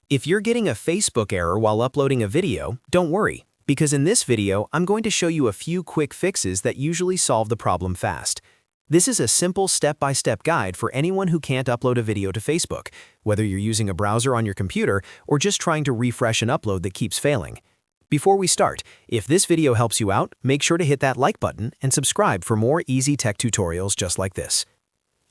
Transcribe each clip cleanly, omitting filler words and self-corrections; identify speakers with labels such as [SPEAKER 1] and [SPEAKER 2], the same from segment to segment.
[SPEAKER 1] If you're getting a Facebook error while uploading a video, don't worry, because in this video, I'm going to show you a few quick fixes that usually solve the problem fast. This is a simple step-by-step guide for anyone who can't upload a video to Facebook, whether you're using a browser on your computer or just trying to refresh an upload that keeps failing. Before we start, if this video helps you out, make sure to hit that like button and subscribe for more easy tech tutorials just like this.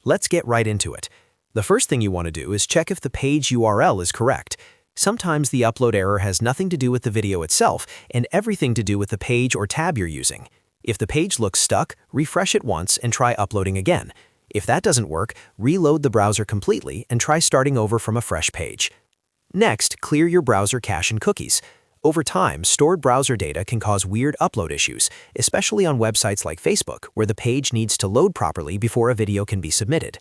[SPEAKER 1] Let's get right into it. The first thing you want to do is check if the page URL is correct. Sometimes the upload error has nothing to do with the video itself and everything to do with the page or tab you're using. If the page looks stuck, refresh it once and try uploading again. If that doesn't work, reload the browser completely and try starting over from a fresh page. Next, clear your browser cache and cookies. Over time, stored browser data can cause weird upload issues, especially on websites like Facebook, where the page needs to load properly before a video can be submitted.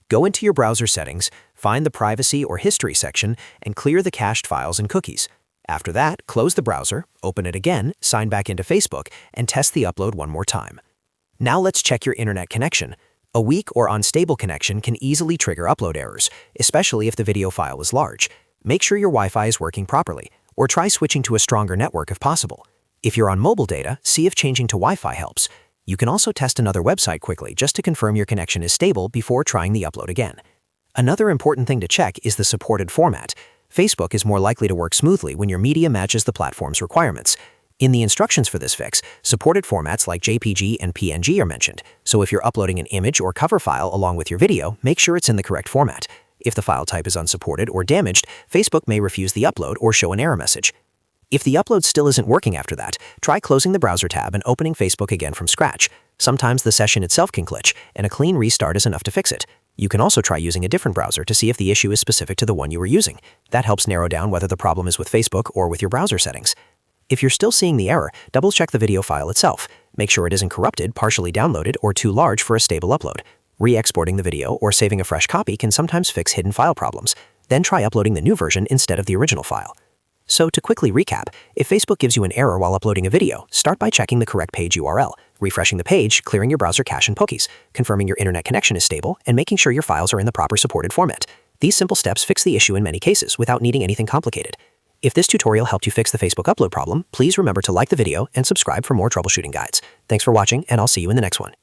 [SPEAKER 1] Go into your browser settings, find the Privacy or History section, and clear the cached files and cookies. After that, close the browser, open it again, sign back into Facebook, and test the upload one more time. Now let's check your internet connection. A weak or unstable connection can easily trigger upload errors, especially if the video file is large. Make sure your Wi-Fi is working properly, or try switching to a stronger network if possible. If you're on mobile data, see if changing to Wi-Fi helps. You can also test another website quickly just to confirm your connection is stable before trying the upload again. Another important thing to check is the supported format. Facebook is more likely to work smoothly when your media matches the platform's requirements. In the instructions for this fix, supported formats like JPG and PNG are mentioned, so if you're uploading an image or cover file along with your video, make sure it's in the correct format. If the file type is unsupported or damaged, Facebook may refuse the upload or show an error message. If the upload still isn't working after that, try closing the browser tab and opening Facebook again from scratch. Sometimes the session itself can glitch, and a clean restart is enough to fix it. You can also try using a different browser to see if the issue is specific to the one you were using. That helps narrow down whether the problem is with Facebook or with your browser settings. If you're still seeing the error, double-check the video file itself. Make sure it isn't corrupted, partially downloaded, or too large for a stable upload. Re-exporting the video or saving a fresh copy can sometimes fix hidden file problems. Then try uploading the new version instead of the original file. So to quickly recap, if Facebook gives you an error while uploading a video, start by checking the correct page URL, refreshing the page, clearing your browser cache and cookies, confirming your internet connection is stable, and making sure your files are in the proper supported format. These simple steps fix the issue in many cases without needing anything complicated. If this tutorial helped you fix the Facebook upload problem, please remember to like the video and subscribe for more troubleshooting guides. Thanks for watching, and I'll see you in the next one.